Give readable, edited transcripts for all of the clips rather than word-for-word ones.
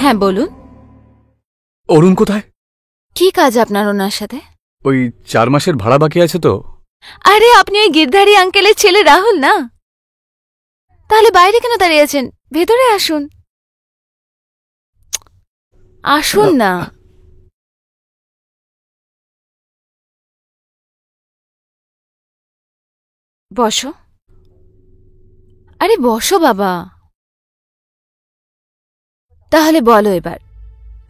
হ্যাঁ বলুন। অরুণ কোথায়? কি কাজ আপনার ওনার সাথে? ওই 4 মাসের ভাড়া বাকি আছে তো। আরে আপনি ওই গিরধারী আঙ্কেলের ছেলে রাহুল না? তাহলে বাইরে কেন দাঁড়িয়ে আছেন? ভেতরে আসুন, আসুন না। বসো। আরে বসো বাবা। তাহলে বলো এবার,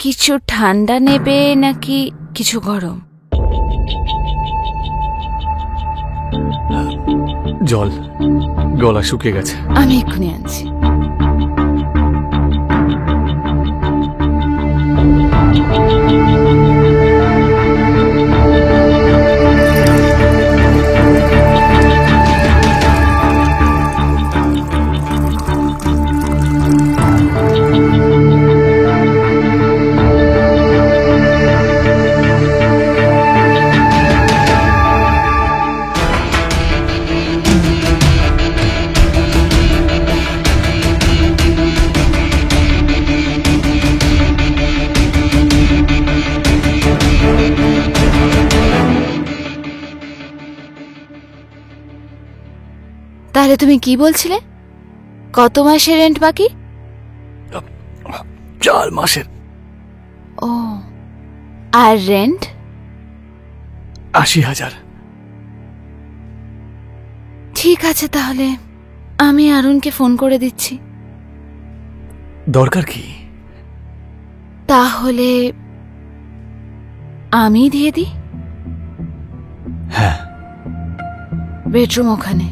কিছু ঠান্ডা নেবে নাকি কিছু গরম? জল, গলা শুকিয়ে গেছে। আমি এক্ষুনি আনছি। তাহলে তুমি কি বলছিলে? কত মাসের রেন্ট বাকি? 4 মাসের। ও, আর রেন্ট? 80,000। ঠিক আছে, তাহলে আমি অরুণকে ফোন করে দিচ্ছি। দরকার কি? তাহলে আমি দিয়ে দিই। হ্যাঁ। বেডরুম ওখানে।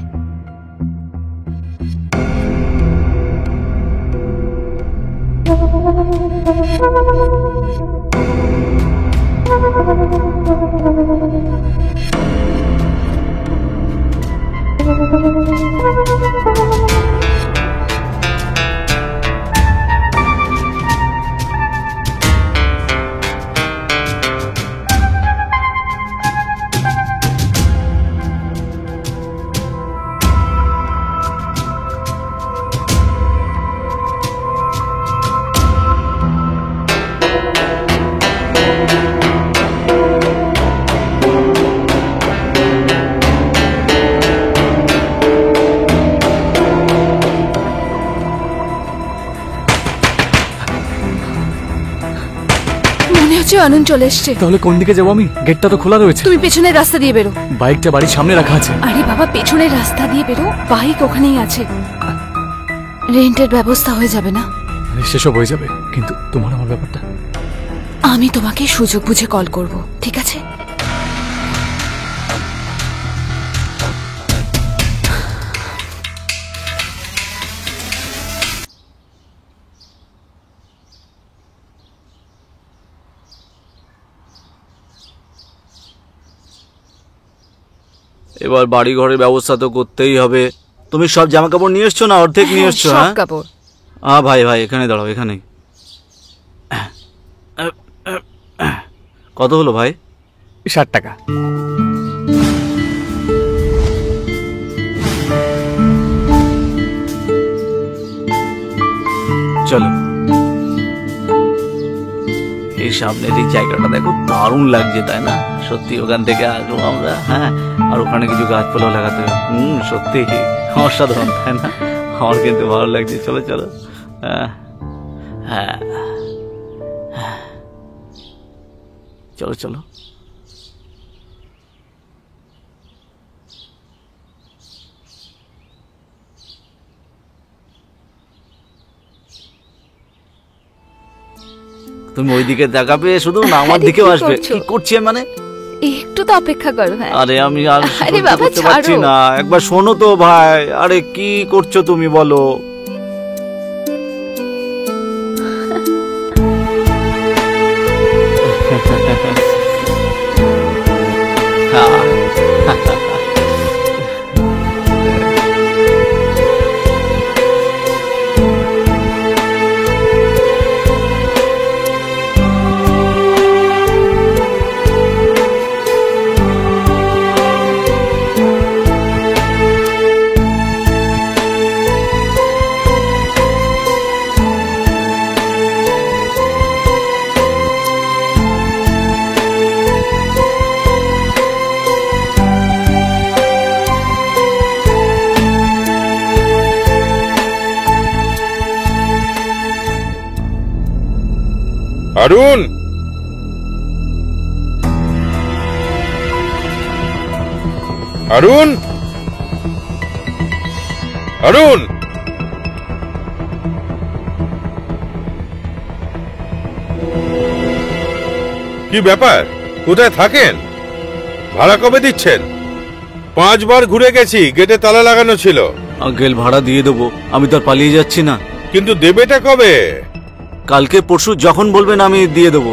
অরুণ চলে এসছে। তাহলে কোন দিকে যাবো আমি? গেটটা তো খোলা রয়েছে। তুমি পেছনের রাস্তা দিয়ে বেরো। বাইকটা বাড়ির সামনে রাখা আছে। আরে বাবা, পেছনের রাস্তা দিয়ে বেরো, বাইক ওখানেই আছে। রেন্টের ব্যবস্থা হয়ে যাবে না? সেসব হয়ে যাবে, কিন্তু তোমার আমার ব্যাপারটা। আমি তোমাকে সুযোগ বুঝে কল করব, ঠিক আছে? এবার বাড়ি ঘরের ব্যবস্থা তো করতেই হবে। তুমি সব জামা কাপড় নিয়ে এসছো না অর্ধেক নিয়ে এসছো? হ্যাঁ, সব কাপড়। ভাই ভাই এখানে দাঁড়াও, এখানে। কত হলো ভাই? 60 টাকা। চলো। এই সামনের এই জায়গাটা দেখো, দারুণ লাগছে তাই না? সত্যি ওখান থেকে আসবো আমরা। হ্যাঁ, আর ওখানে কিছু গাছপালাও লাগাতে হবে। সত্যি অসাধারণ তাই না? আমার কিন্তু ভালো লাগছে। চলো চলো। হ্যাঁ, চলো চলো। তুমি ওইদিকে তাকাবে শুধু না, আমার দিকেও আসবে। কি করছি মানে? একটু তো অপেক্ষা করো। আরে আমি আর আরে বাবা করতে পারছি না। একবার শোনো তো ভাই। আরে কি করছো তুমি বলো? অরুণ, অরুণ, অরুণ! কি ব্যাপার? কোথায় থাকেন? ভাড়া কবে দিচ্ছেন? 5 বার ঘুরে গেছি, গেটে তালা লাগানো ছিল। আঙ্কেল ভাড়া দিয়ে দেবো, আমি তো আর পালিয়ে যাচ্ছি না। কিন্তু দেবেটা কবে? কালকে পরশু যখন বলবেন আমি দিয়ে দেবো।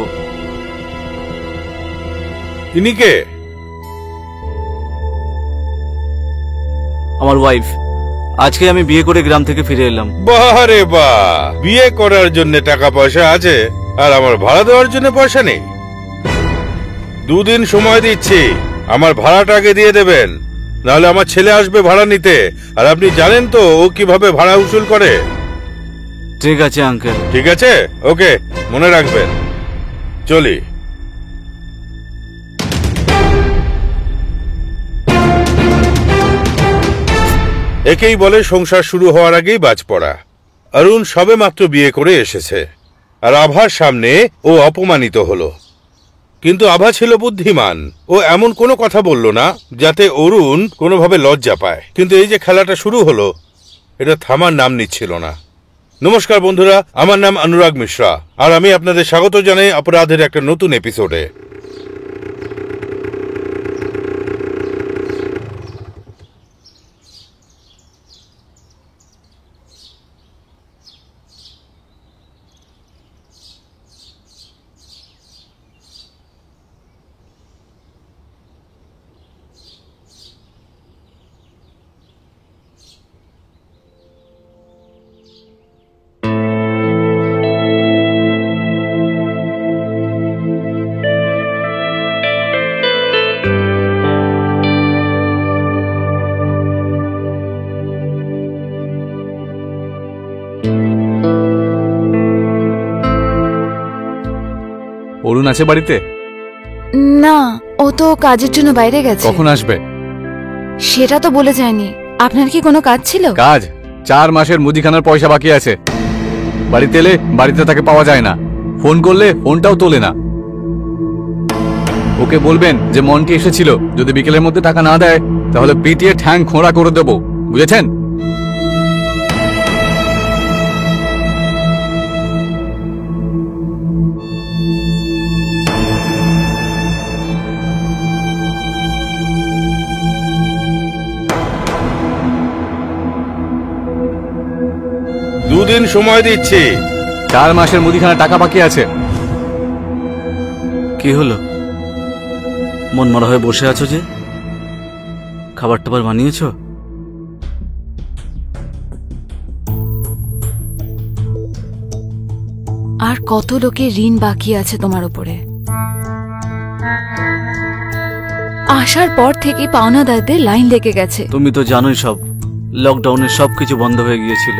ইনি কে? আমার ওয়াইফ। আজকে আমি বিয়ে করে গ্রাম থেকে ফিরে এলাম। বাহ রে বাহ, বিয়ে করার জন্য টাকা পয়সা আছে আর আমার ভাড়া দেওয়ার জন্য পয়সা নেই। 2 দিন সময় দিচ্ছি, আমার ভাড়াটা আগে দিয়ে দেবেন, নাহলে আমার ছেলে আসবে ভাড়া নিতে। আর আপনি জানেন তো ও কিভাবে ভাড়া উসুল করে। ঠিক আছে আঙ্কেল। ঠিক আছে, ওকে, মনে রাখবেন। চলি। একেই বলে সংসার শুরু হওয়ার আগেই বাজ পড়া। অরুণ সবে মাত্র বিয়ে করে এসেছে, আর আভার সামনে ও অপমানিত হলো। কিন্তু আভা ছিল বুদ্ধিমান, ও এমন কোনো কথা বলল না যাতে অরুণ কোনোভাবে লজ্জা পায়। কিন্তু এই যে খেলাটা শুরু হলো, এটা থামার নাম নিচ্ছিল না। নমস্কার বন্ধুরা, আমার নাম অনুরাগ মিশ্রা, আর আমি আপনাদের স্বাগত জানাই অপরাধের একটা নতুন এপিসোডে। অরুণ আছে বাড়িতে? না, ও তো কাজের জন্য বাইরে গেছে। কখন আসবে? সেটা তো বলে যায়নি। আপনার কি কোনো কাজ ছিল? কাজ? 4 মাসের মুদিখানার পয়সা বাকি আছে। বাড়িতে এলে বাড়িতে তাকে পাওয়া যায় না, ফোন করলে ফোনটাও তোলে না। ওকে বলবেন যে মন্টি এসেছিল, যদি বিকেলের মধ্যে টাকা না দেয় তাহলে পিটিয়ে ঠ্যাং খোঁড়া করে দেবো, বুঝেছেন? দুদিন সময় দিচ্ছি। 4 মাসের মুদিখানা টাকা বাকি আছে। কি হলো, মন মরা হয়ে বসে আছো যে? খাবার টাবার বানিয়েছো? আর কত লোকের ঋণ বাকি আছে তোমার উপরে। আসার পর থেকে পাওনাদারদের লাইন লেগে গেছে। তুমি তো জানোই সব, লকডাউনে সবকিছু বন্ধ হয়ে গিয়েছিল,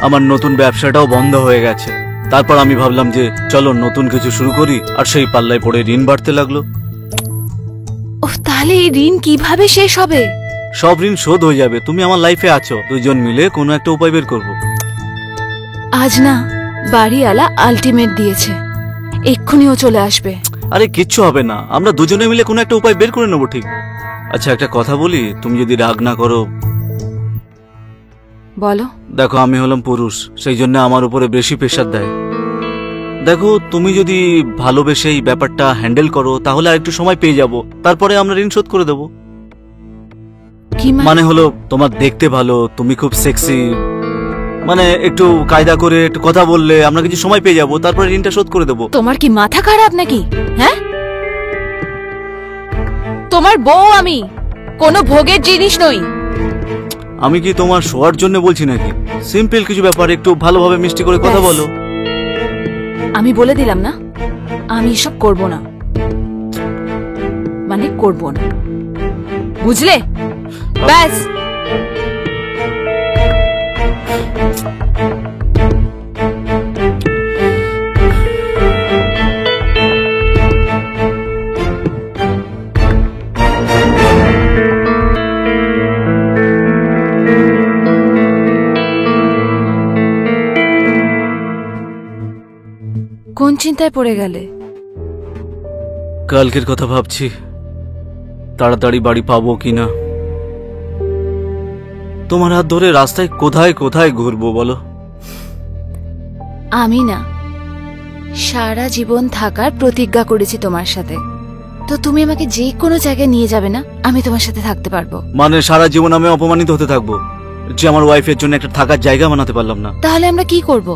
আমার নতুন ব্যবসাটাও বন্ধ হয়ে গেছে। তারপর আমি ভাবলাম যে চলো নতুন কিছু শুরু করি, আর সেই পাল্লায় পড়ে ঋণ বাড়তে লাগলো। ওহ, তাহলে এই ঋণ কিভাবে শেষ হবে? সব ঋণ শোধ হয়ে যাবে, তুমি আমার লাইফে আছো, 2 জন মিলে কোনো একটা উপায় বের করবো। আজ না, বাড়িওয়ালা আলটিমেট দিয়েছে, এক্ষুনি ও চলে আসবে। আরে কিচ্ছু হবে না, আমরা 2 জনে মিলে কোনো একটা উপায় বের করে নেবো, ঠিক? আচ্ছা একটা কথা বলি, তুমি যদি রাগ না করো। বলো। দেখো আমি হলাম পুরুষ, সেই জন্য আমার উপরে বেশি প্রেশার দেয়। দেখো তুমি যদি ভালোবেসে এই ব্যাপারটা হ্যান্ডেল করো তাহলে আর একটু সময় পেয়ে যাব, তারপরে আমরা ঋণ শোধ করে দেবো। কি মানে হলো তোমার দেখতে ভালো, তুমি খুব সেক্সি, মানে একটু কায়দা করে একটু কথা বললে আমরা কিছু সময় পেয়ে যাব, তারপরে ঋণটা শোধ করে দেবো। তোমার কি মাথা খারাপ নাকি? হ্যাঁ, তোমার বউ আমি, কোনো ভোগের জিনিস নই। আমি কি তোমার শোয়ার জন্য বলছি নাকি? সিম্পল কিছু ব্যাপার, একটু ভালোভাবে মিষ্টি করে কথা বলো। আমি বলে দিলাম না, আমি এসব করব না, মানে করব না, বুঝলে? ব্যাস। কোন চিন্তায় পড়ে গেলে? কালকের কথা ভাবছি, তাড়াতাড়ি বাড়ি পাবো কিনা। তোমার হাত ধরে রাস্তায় কোথায় কোথায় ঘুরবো বলো? আমি না সারা জীবন থাকার প্রতিজ্ঞা করেছি তোমার সাথে, তো তুমি আমাকে যে কোনো জায়গায় নিয়ে যাবে না, আমি তোমার সাথে থাকতে পারবো। মানে সারা জীবন আমি অপমানিত হতে থাকবো যে আমার ওয়াইফের জন্য একটা থাকার জায়গা বানাতে পারলাম না? তাহলে আমরা কি করব?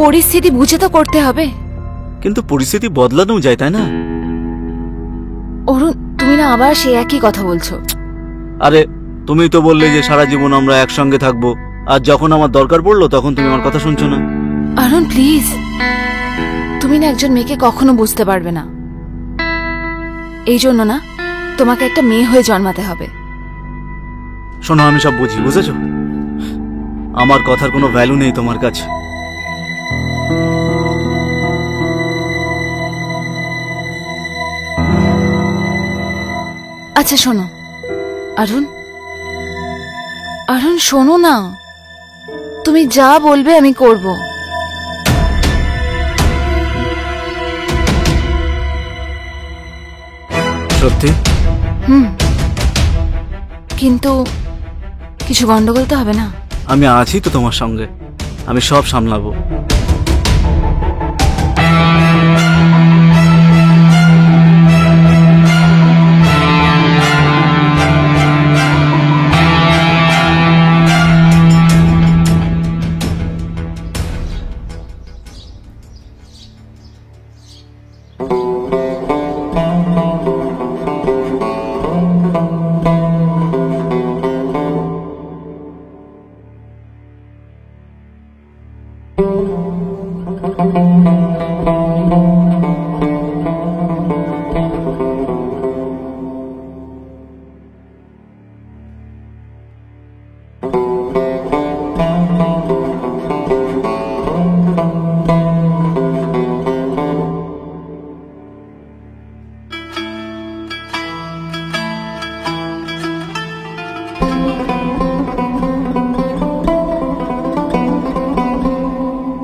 পরিস্থিতি বুঝে তো করতে হবে। কিন্তু পরিস্থিতি বদলানো যায়, তাই না? অরুণ, তুমি না আবার সেই একই কথা বলছো। আরে তুমি তো বললে যে সারা জীবন আমরা একসঙ্গে থাকবো, আর যখন আমার দরকার পড়লো তখন তুমি আমার কথা শুনছো না। অরুণ প্লিজ, তুমি না একজন মেয়েকে কখনো বুঝতে পারবে না। এই জন্য না তোমাকে একটা মেয়ে হয়ে জন্মাতে হবে। শোনো, আমি সব বুঝি, বুঝেছো? আমার কথার কোনো ভ্যালু নেই তোমার কাছে। আচ্ছা শোনো অরুণ, অরুণ শোনো না, তুমি যা বলবে আমি করব। সত্যি? কিন্তু কিছু গন্ডগোল তো হবে না? আমি আছি তো তোমার সঙ্গে, আমি সব সামলাবো।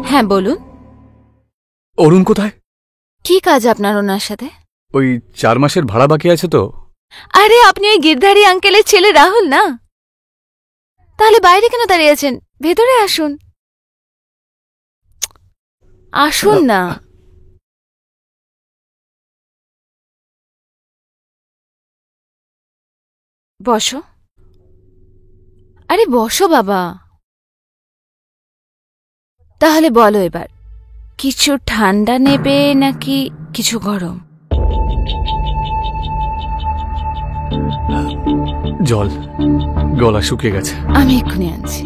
হ্যাঁ বলুন। অরুণ কোথায়? কি কাজ আপনার ওনার সাথে? ওই 4 মাসের ভাড়া বাকি আছে তো। আরে আপনি ওই গিরধারী আঙ্কেলের ছেলে রাহুল না? তাহলে বাইরে কেন দাঁড়িয়ে আছেন? ভেতরে আসুন, আসুন না। বসো। আরে বসো বাবা। তাহলে বলো এবার, কিছু ঠান্ডা নেবে নাকি কিছু গরম? জল, গলা শুকিয়ে গেছে। আমি এক্ষুনি আনছি।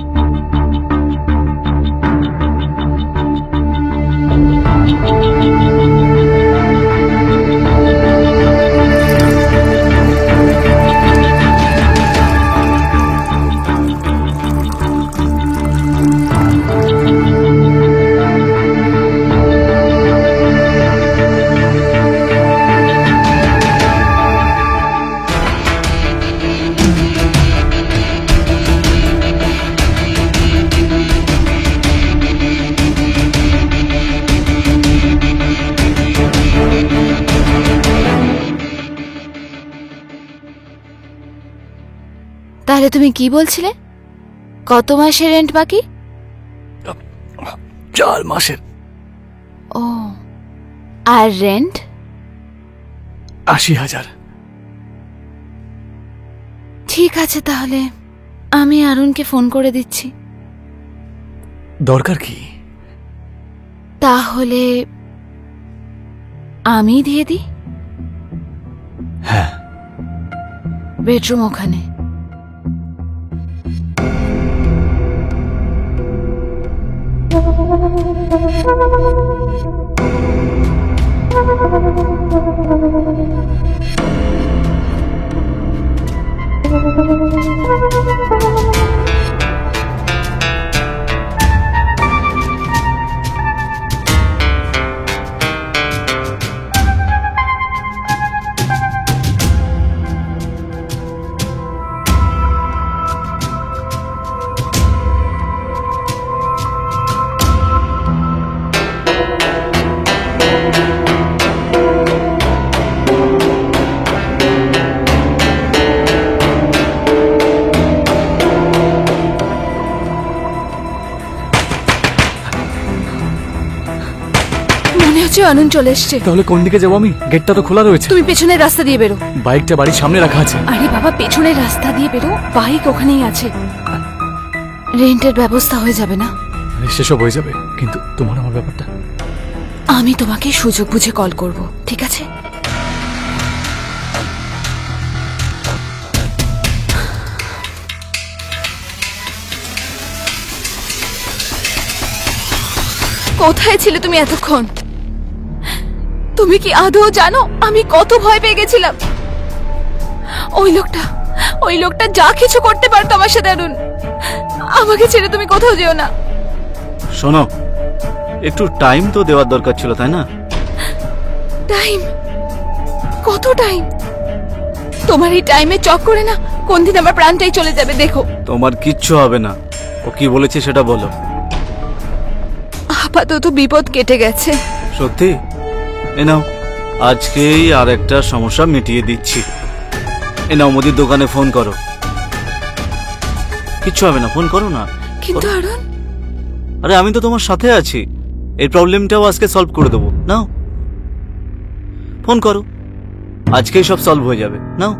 তাহলে তুমি কি বলছিলে? কত মাসের রেন্ট বাকি? 4 মাসের। ও, আর রেন্ট? 80,000। ঠিক আছে, তাহলে আমি অরুণকে ফোন করে দিচ্ছি। দরকার কি? তাহলে আমি দিয়ে দিই। হ্যাঁ। বেডরুম ওখানে। আনন্দ চলে এসছে। তাহলে কোন দিকে যাবো আমি? গেটটা তো খোলা রয়েছে। তুমি পেছনের রাস্তা দিয়ে বেরো। বাইকটা বাড়ির সামনে রাখা আছে। আরে বাবা, পেছনের রাস্তা দিয়ে বেরো, বাইক ওখানেই আছে। রেন্টের ব্যবস্থা হয়ে যাবে না? আরে সেসব হয়ে যাবে, কিন্তু তোমার আমার ব্যাপারটা। আমি তোমাকে সুযোগ বুঝে কল করব, ঠিক আছে? কোথায় ছিলে তুমি এতক্ষণ? তুমি কি আদৌ জানো আমি কত ভয় পেয়ে গেছিলাম? ওই লোকটা যা কিছু করতে পারতো আমার সাথে। অরুণ, আমাকে ছেড়ে তুমি কোথাও যেও না। শোনো, একটু টাইম তো দেওয়ার দরকার ছিল, তাই না? টাইম? কত টাইম? তোমার এই টাইমে চক করে না কোন দিন আমার প্রাণটাই চলে যাবে। দেখো, তোমার কিচ্ছু হবে না। ও কি বলেছে সেটা বলো। আপাতত বিপদ কেটে গেছে। সত্যি? এ নাও, আজকেই আর একটা সমস্যা মিটিয়ে দিচ্ছি। এ নাও, মুদির দোকানে ফোন করো। কিচ্ছু হবে না, ফোন করো না। কিন্তু অরুণ, আরে আমি তো তোমার সাথে আছি, এই প্রবলেমটাও আজকে সলভ করে দেবো। নাও ফোন করো, আজকেই সব সলভ হয়ে যাবে। নাও।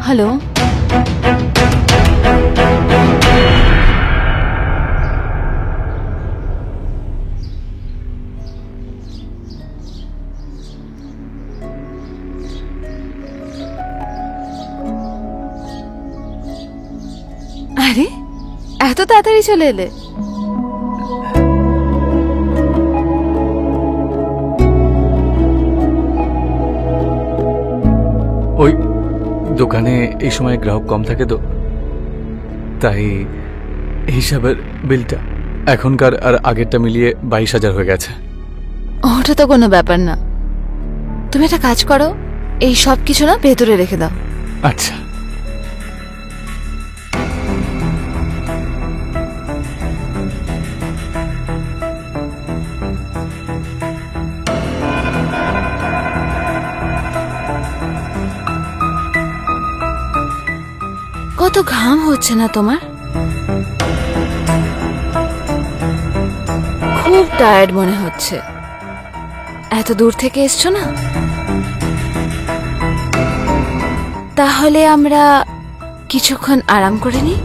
হ্যালো, আরে এত তাড়াতাড়ি চলে এলে? ওই দোকানে এই সময় গ্রাহক কম থাকে তো, তাই হিসাবের বিলটা এখনকার আর আগেরটা মিলিয়ে 22,000 হয়ে গেছে। ওটা তো কোনো ব্যাপার না। তুমি একটা কাজ করো, এই সব কিছু না ভেতরে রেখে দাও। আচ্ছা। কত ঘাম হচ্ছে না তোমার? খুব টায়ার্ড মনে হচ্ছে। এত দূর থেকে এসছো না? তাহলে আমরা কিছুক্ষণ আরাম করে নিই।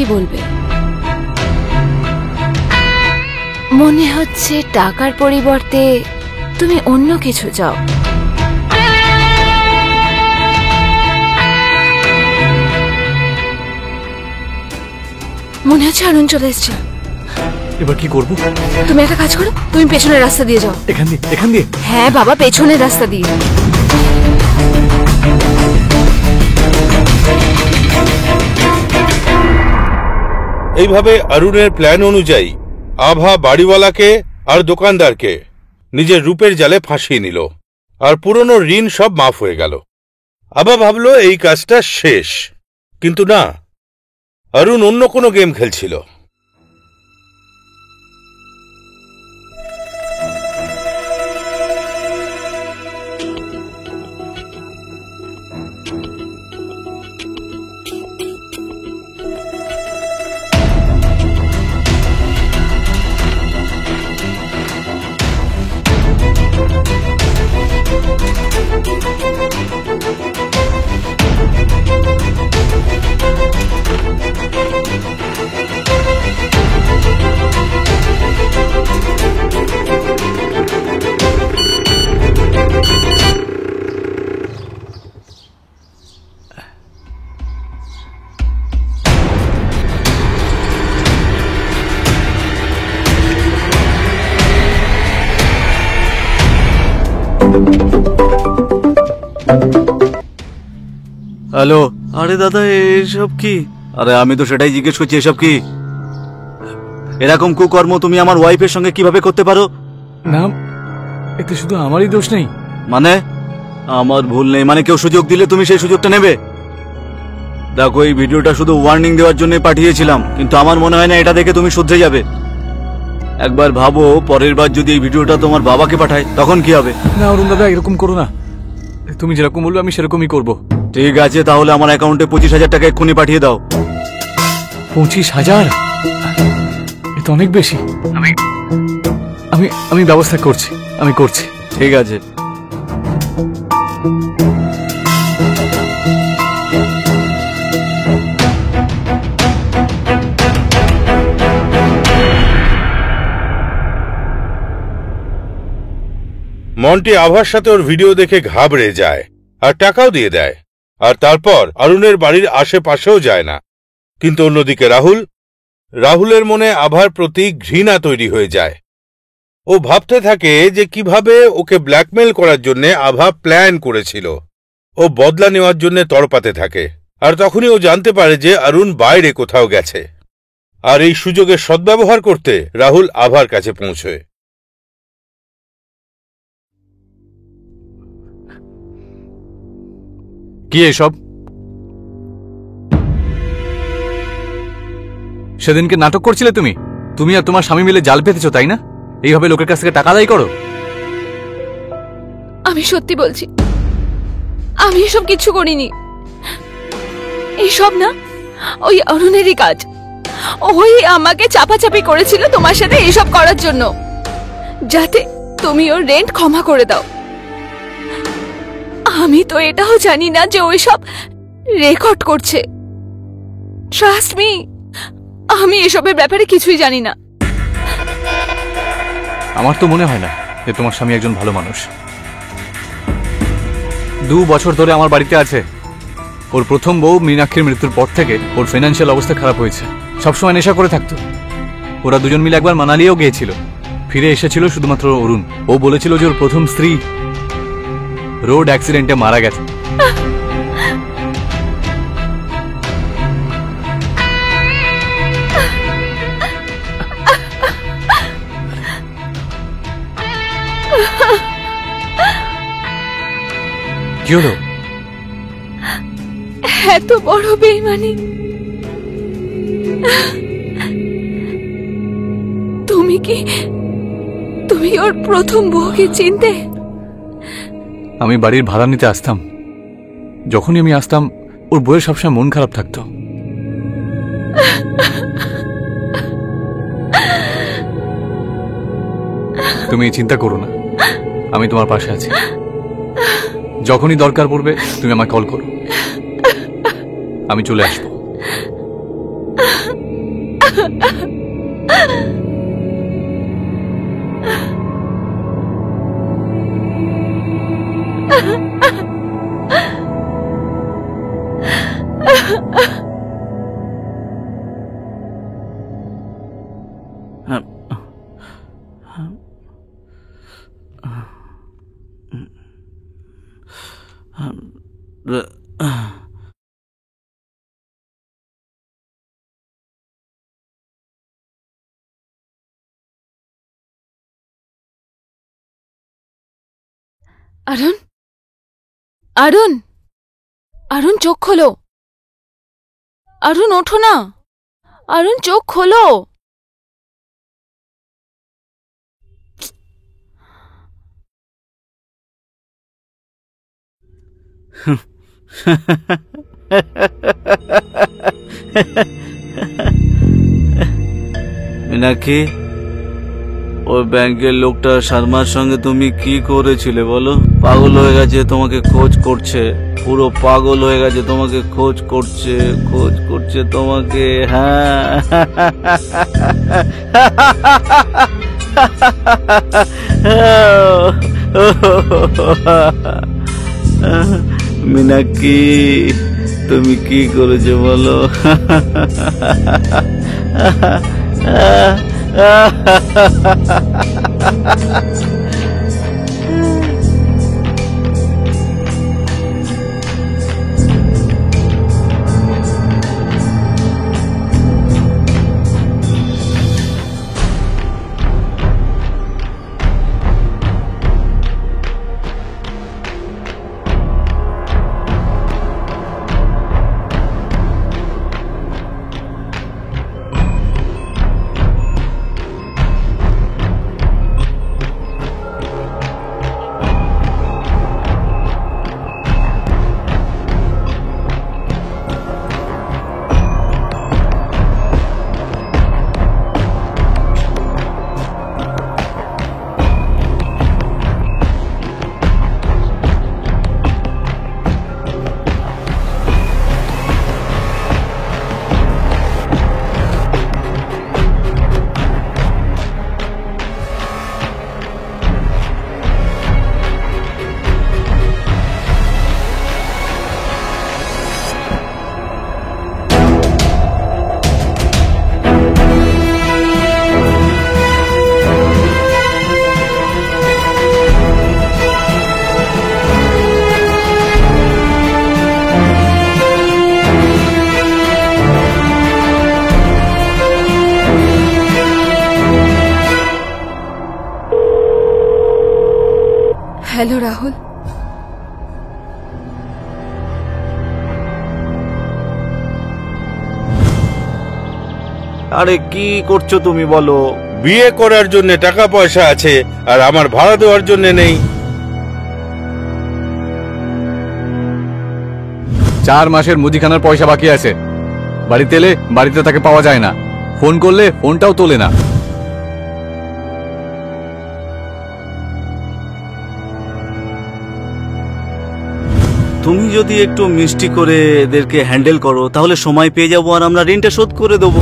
কি বলবে? মনে হচ্ছে টাকার পরিবর্তে তুমি অন্য কিছু চাও। মনে হচ্ছে অরুণ চলে এসছে। এবার কি করবো? তুমি একটা কাজ করো, তুমি পেছনের রাস্তা দিয়ে যাও। এখান দিয়ে? হ্যাঁ বাবা, পেছনের রাস্তা দিয়ে। এইভাবে অরুণের প্ল্যান অনুযায়ী আভা বাড়িওয়ালাকে আর দোকানদারকে নিজের রূপের জালে ফাঁসিয়ে নিল, আর পুরনো ঋণ সব মাফ হয়ে গেল। আভা ভাবল এই কাজটা শেষ, কিন্তু না, অরুণ অন্য কোনো গেম খেলছিল। হ্যালো, আরে দাদা এসব কি? আরে আমি তো সেটাই জিজ্ঞেস করছি, এসব কি? এরকম কুকর্ম তুমি আমার ওয়াইফের সঙ্গে কিভাবে করতে পারো? না, এতে শুধু আমারই দোষ নেই। মানে আমার ভুল নেই মানে কেউ সুযোগ দিলে তুমি সেই সুযোগটা নেবে? দেখো, এই ভিডিওটা শুধু ওয়ার্নিং দেওয়ার জন্য পাঠিয়েছিলাম, কিন্তু আমার মনে হয় না এটা দেখে তুমি শুধরে যাবে। একবার ভাবো, পরের বার যদি এই ভিডিওটা তোমার বাবাকে পাঠায় তখন কি হবে? না অরুণ দাদা, এরকম করো না। তুমি যেরকম বলবে আমি সেরকমই করব। ঠিক আছে, তাহলে আমার অ্যাকাউন্টে 25,000 টাকা এক্ষুনি পাঠিয়ে দাও। 25,000? এ তো অনেক বেশি। আমি ব্যবস্থা করছি, আমি করছি। ঠিক আছে। মন্টি আভার সাথে ওর ভিডিও দেখে ঘাবড়ে যায় আর টাকাও দিয়ে দেয়, আর তারপর অরুণের বাড়ির আশেপাশেও যায় না। কিন্তু অন্যদিকে রাহুলের মনে আভার প্রতি ঘৃণা তৈরি হয়ে যায়। ও ভাবতে থাকে যে কিভাবে ওকে ব্ল্যাকমেল করার জন্য আভা প্ল্যান করেছিল। ও বদলা নেওয়ার জন্য তড়পাতে থাকে, আর তখনই ও জানতে পারে যে অরুণ বাইরে কোথাও গেছে। আর এই সুযোগের সদ্ব্যবহার করতে রাহুল আভার কাছে পৌঁছয়। কি এসব? সেদিনকে নাটক করছিলে তুমি আর তোমার স্বামী মিলে জাল পেতেছো, তাই না? এইভাবে লোকের কাছ থেকে টাকা আদায় করো। আমি সত্যি বলছি, আমি এসব কিছু করিনি। এইসব না ওই অরুণেরই কাজ। ওই আমাকে চাপাচাপি করেছিল তোমার সাথে এসব করার জন্য, যাতে তুমি ওর রেন্ট ক্ষমা করে দাও। আমি তো এটাও জানি না যে ওই সব রেকর্ড করছে। ট্রাস্ট মি, আমি এসবের ব্যাপারে কিছুই জানি না। আমার তো মনে হয় না যে তোমার স্বামী একজন ভালো মানুষ। 2 বছর ধরে আমার বাড়িতে আছে। ওর প্রথম বউ মীনাক্ষীর মৃত্যুর পর থেকে ওর ফিনান্সিয়াল অবস্থা খারাপ হয়েছে। সবসময় নেশা করে থাকতো। ওরা দুজন মিলে একবার মানালিও গিয়েছিল। ফিরে এসেছিল শুধুমাত্র অরুণ। ও বলেছিল যে ওর প্রথম স্ত্রী রোড অ্যাক্সিডেন্টে মারা গেছে। কি হলো? এত বড় বেইমানি তুমি ওর প্রথম বউকে চিনতে? আমি বাড়ির ভাড়া নিতে আসতাম। যখনই আমি আসতাম ওর বউয়ের সবসময় মন খারাপ থাকতো। তুমি চিন্তা করো না, আমি তোমার পাশে আছি। যখনই দরকার পড়বে তুমি আমায় কল করো, আমি চলে আসবো। অরুণ, অরুণ, অরুণ চোখ খোলো। অরুণ ওঠো না। অরুণ চোখ খোলো। মীনাক্ষী, ওই ব্যাংকের লোকটা শর্মার সঙ্গে তুমি কি করেছিলে বলো? পাগল হয়ে গেছে, তোমাকে খোঁজ করছে। পুরো পাগল হয়ে গেছে, তোমাকে খোঁজ করছে তোমাকে। হ্যাঁ, মীনাক্ষী, তুমি কি করেছো বলো? হ্যালো রাহুল। আরে কি করছো তুমি বলো? বিয়ে করার জন্য টাকা পয়সা আছে আর আমার ভাড়া দেওয়ার জন্য নেই। 4 মাসের মুদিখানার পয়সা বাকি আছে। বাড়িতে এলে বাড়িতে তাকে পাওয়া যায় না, ফোন করলে ফোনটাও তোলে না। তুমি যদি একটু মিষ্টি করে এদেরকে হ্যান্ডেল করো তাহলে সময় পেয়ে যাবো আর আমরা ঋণটা শোধ করে দেবো।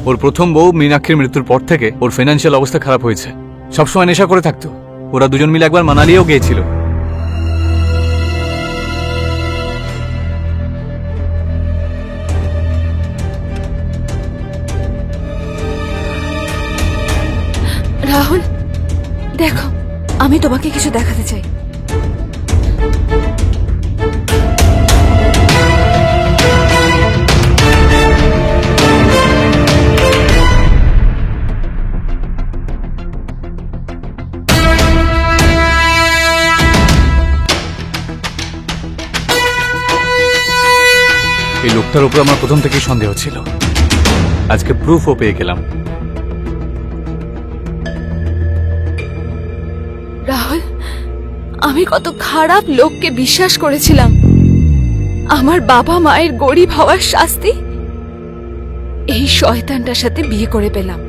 ওর প্রথম বউ মীনাক্ষীর মৃত্যুর পর থেকে ওর ফিনান্সিয়াল অবস্থা খারাপ হয়েছে। সবসময় নেশা করে থাকতো। ওরা দুজন মিলে একবার মানালিও গিয়েছিল। রাহুল দেখো, আমি তোমাকে কিছু দেখাতে চাই। এই লোকটার উপর আমার প্রথম থেকেই সন্দেহ ছিল। আজকে প্রুফও পেয়ে গেলাম। রাহুল, আমি কত খারাপ লোককে বিশ্বাস করেছিলাম। আমার বাবা মায়ের গরিব হওয়ার শাস্তি এই শয়তানটার সাথে বিয়ে করে পেলাম।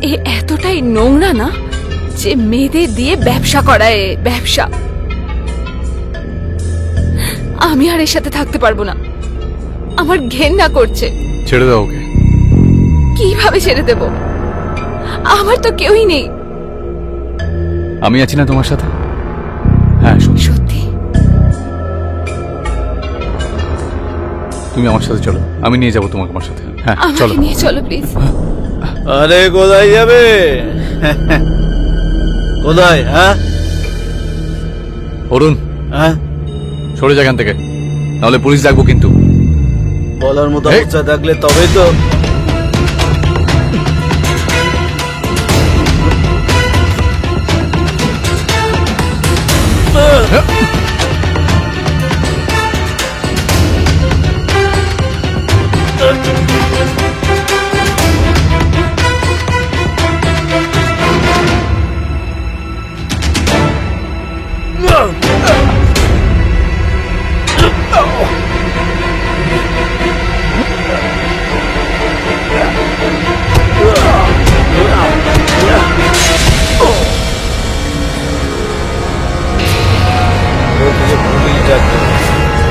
এ এতটাই নোংরা না যে মেয়েদের দিয়ে ব্যবসা করায়, ব্যবসা। আমি আর এর সাথে থাকতে পারবো না। আমার ঘেন্না করছে। ছেড়ে দাও ওকে। কিভাবে ছেড়ে দেব? আমার তো কেউই নেই। আমি আছি না তোমার সাথে? হ্যাঁ সত্যি। তুমি আমার সাথে চলো, আমি নিয়ে যাবো তোমাকে আমার সাথে। হ্যাঁ চলো। আমাকে নিয়ে চলো প্লিজ। আরে কোথায় যাবে? কোথায়? হ্যাঁ অরুণ, হ্যাঁ, সরে যা এখান থেকে, নাহলে পুলিশ ডাকবো কিন্তু। বলার মতো এই! অবস্থা থাকলে তবেই তো।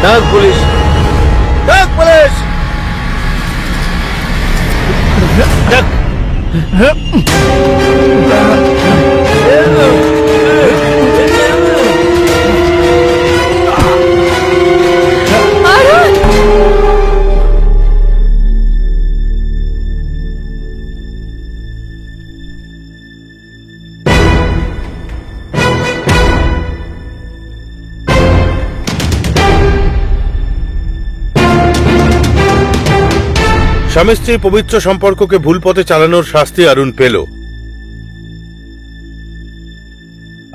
ডাক পুলিশ, ডাক পুলিশ, ডাক। স্বামী স্ত্রীর পবিত্র সম্পর্ককে ভুল পথে চালানোর শাস্তি অরুণ পেল।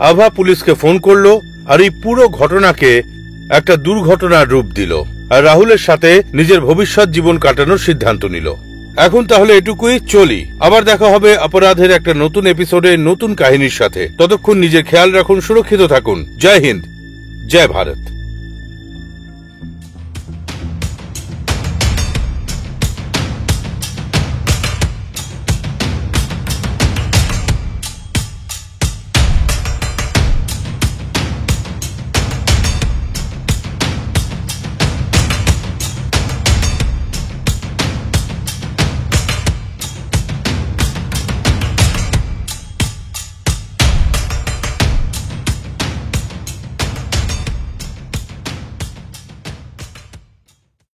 আভা পুলিশকে ফোন করলো আর এই পুরো ঘটনাকে একটা দুর্ঘটনার রূপ দিল আর রাহুলের সাথে নিজের ভবিষ্যৎ জীবন কাটানোর সিদ্ধান্ত নিল। এখন তাহলে এটুকুই, চলি। আবার দেখা হবে অপরাধের একটা নতুন এপিসোডে নতুন কাহিনীর সাথে। ততক্ষণ নিজের খেয়াল রাখুন, সুরক্ষিত থাকুন। জয় হিন্দ, জয় ভারত।